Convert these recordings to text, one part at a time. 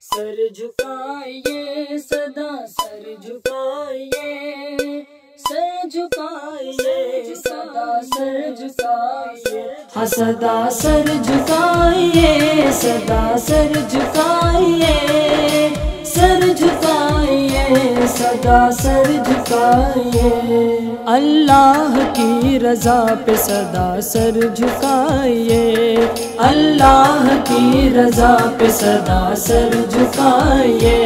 سر جھکائیے سدا سر جھکائیے، سر جھکائیے سدا سر جھکائیے، ہاں سدا سر جھکائیے سدا سر جھکائیے، سر جھکائیے سدا سر جھکائیے، اللہ کی رضا پہ سدا سر جھکائیے، اللہ کی رضا پہ سدا سر جھکائیے،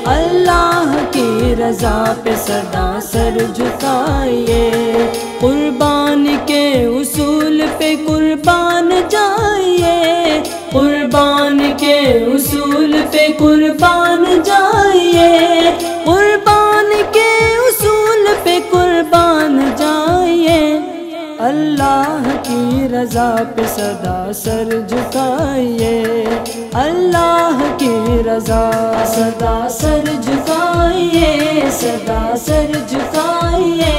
اللہ کی رضا پہ سدا سر جھکائیے، قربان کے اصول پہ قربان جائیے، قربان کے اصول پہ قربان جائیے، قربان کے اصول پہ قربان جائیے، اللہ کی رضا پہ سدا سر جھکائیے، اللہ کی رضا سدا سر جھکائیے، سدا سر جھکائیے،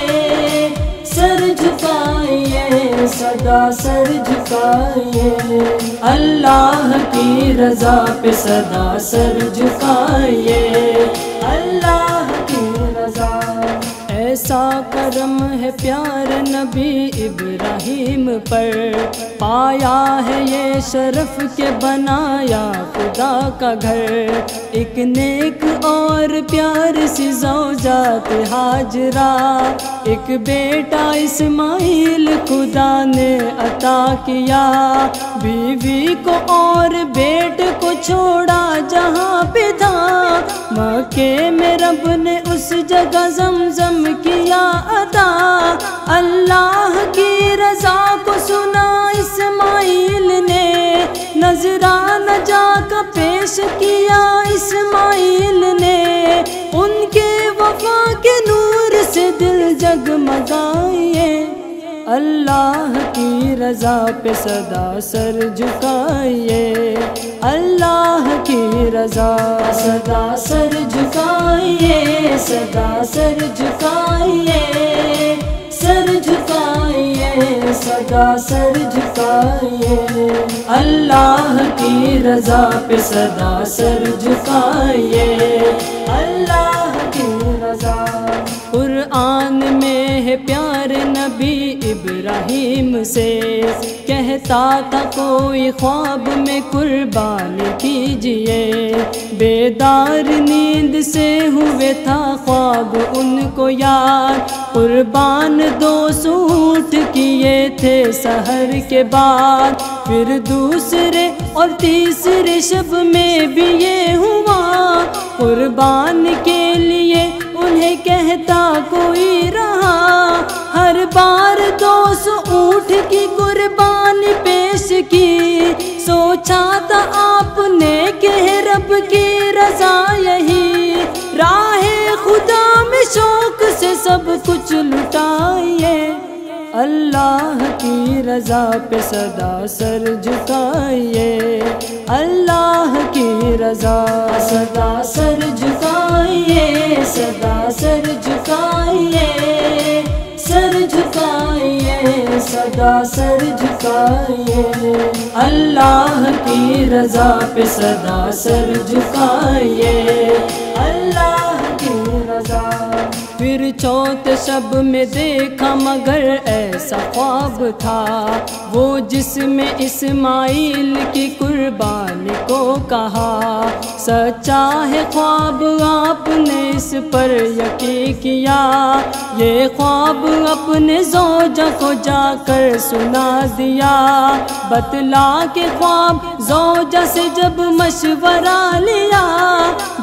سر جھکائیے سدا سر جھکائیے، اللہ کی رضا پہ سدا سر جھکائیے، اللہ کی رضا۔ ایسا کرم ہے پیار نبی ابراہیم پر، پایا ہے یہ شرف کے بنایا خدا کا گھر، ایک نیک اور پیار سی زوجات ہاجرہ، ایک بیٹا اسماعیل خدا نے عطا کیا، بیوی کو اور بیٹے کو چھوڑا جہاں پہ تھا، مکے میں رب نے اس جگہ زمزم کیا عطا، اللہ کی رضا کو سنا اسماعیل نے، نذرانہ جا کر پیش کیا اسماعیل نے، ان کے وفا کے نور سے دل جگمگائیے، اللہ کی رضا پہ سدا سر جھکائیے، اللہ کی رضا سدا سر جھکائیے، سدا سر جھکائیے، سر جھکائیے سدا سر جھکائیے، اللہ کی رضا پہ سدا سر جھکائیے، اللہ کی رضا۔ قرآن میں ہے پیار نبی ابراہیم سے، کہتا تھا کوئی خواب میں قربان کیجئے، بیدار نیند سے ہوئے تھا خواب ان کو یاد، قربان 200 اونٹ کیے تھے سحر کے بعد، پھر دوسرے اور تیسرے شب میں بھی یہ ہوا، قربان کے لیے انہیں کہتا کوئی رہا، ہر بار 200 اونٹ کی قربانی پیش کی، سوچا تھا آپ نے کہ رب کی رضا یہی، راہ خدا میں شوق سے سب کچھ لٹائیے، اللہ کی رضا پہ سدا سر جھکائیے، اللہ کی رضا سدا سر جھکائیے، سدا سر جھکائیے، سر جھکائیے سدا سر جھکائیے، اللہ کی رضا پہ سدا سر جھکائیے، اللہ کی رضا۔ پھر چوتھے شب میں دیکھا مگر ایسا خواب تھا، وہ جس میں اسماعیل کی قربانی کو کہا، سچا ہے خواب آپ نے اس پر یقین کیا، یہ خواب اپنے زوجہ کو جا کر سنا دیا، بتلا کے خواب زوجہ سے جب مشورہ لیا،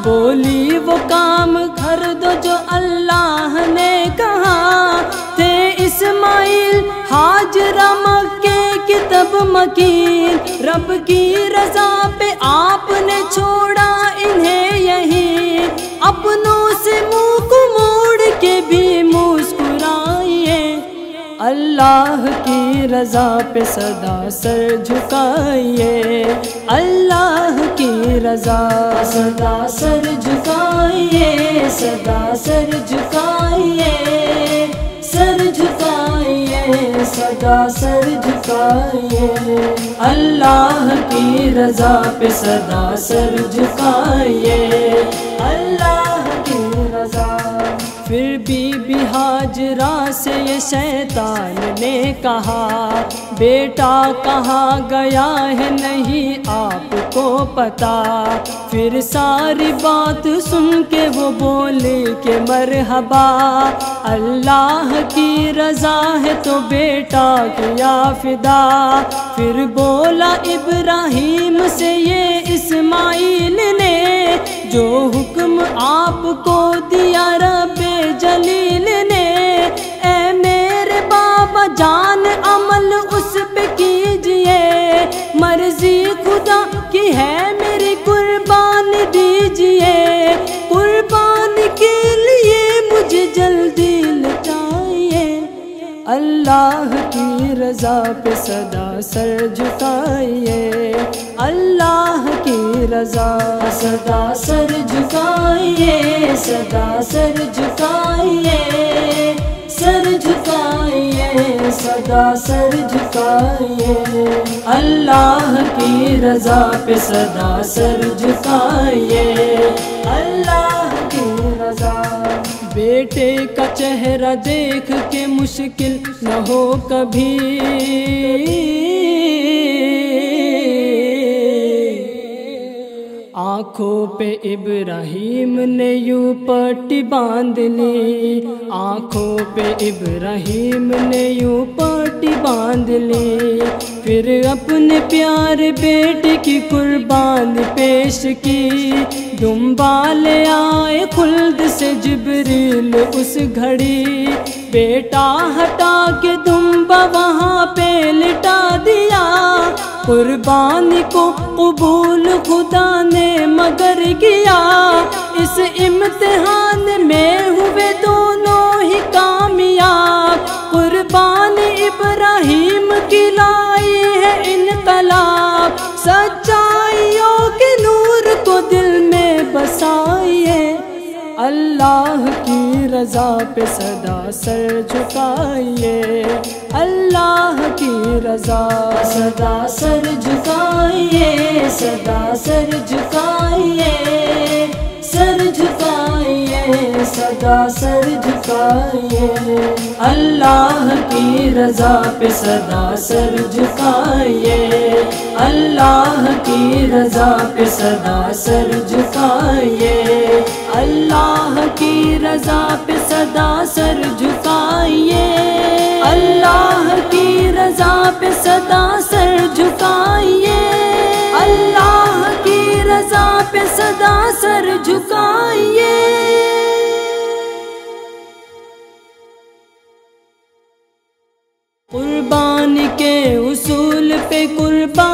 بولی وہ کام کر دو جو اللہ نے کہا، تھے اسماعیل ہاجرہ مکے کی تب مکین، رب کی رضا پہ آپ نے چھوڑا انہیں یہی، اپنوں سے منہ کو موڑ کے بھی مسکرائیے، اللہ کی رضا پہ سدا سر جھکائیے، اللہ کی رضا سدا سر جھکائیے، سدا سر جھکائیے، سر جھکائیے سدا سر جھکائیے اللہ کی رضا پہ سدا سر جھکائیے اللہ کی رضا۔ پھر بی بی ہاجرہ سے یہ شیطان نے کہا بیٹا کہاں گیا ہے نہیں آپ کو پتا، پھر ساری بات سن کے وہ بولے کہ مرحبا اللہ کی رضا ہے تو بیٹا کیا فدا، پھر بولا ابراہیم سے یہ اسماعیل نے جو حکم آپ کو دیا رب جلیل نے، اے میرے بابا جان عمل اس پہ کیجئے، مرضی خدا کی ہے میری قربان دیجئے، قربان کے لیے مجھے جلدی لٹائیے، اللہ کی رضا پہ سدا سر جھکائیے اللہ کی رضا، سدا سر جھکائیے سدا سر جھکائیے سر جھکائیے سدا سر جھکائیے اللہ کی رضا پہ سدا سر جھکائیے اللہ کی رضا۔ بیٹے کا چہرہ دیکھ کے مشکل نہ ہو کبھی، آنکھوں پہ ابراہیم نے یوں پٹی باندھ لی، آنکھوں پہ ابراہیم نے یوں پٹی باندھ لی، پھر اپنے پیارے بیٹے کی قربانی پیش کی، دنبال آئے خلد سے جبریل اس گھڑی، بیٹا ہٹا کے دنبا وہاں پہ لٹا دیا، قربانی کو قبول خدا نے مگر کیا، اس امتحان میں ہوئے دونوں ہی کامیاب، قربانی ابراہیم کی لائی ہے انقلاب، سچائیوں کے نور کو دل میں بسائیے اللہ کی رضا پہ سدا سر جھکائیے اللہ کی رضا، سدا سر جھکائیے سدا سر جھکائیے سر جھکائیے سدا سر جھکائیے اللہ کی رضا پہ سدا سر جھکائیے اللہ کی رضا پہ سدا سر جھکائیے اللہ کی رضا پہ سدا سر جھکائیے اللہ کی رضا پہ سدا سر جھکائیے اللہ کی رضا پہ سدا سر جھکائیے۔ قربانی کے اصول پہ قربان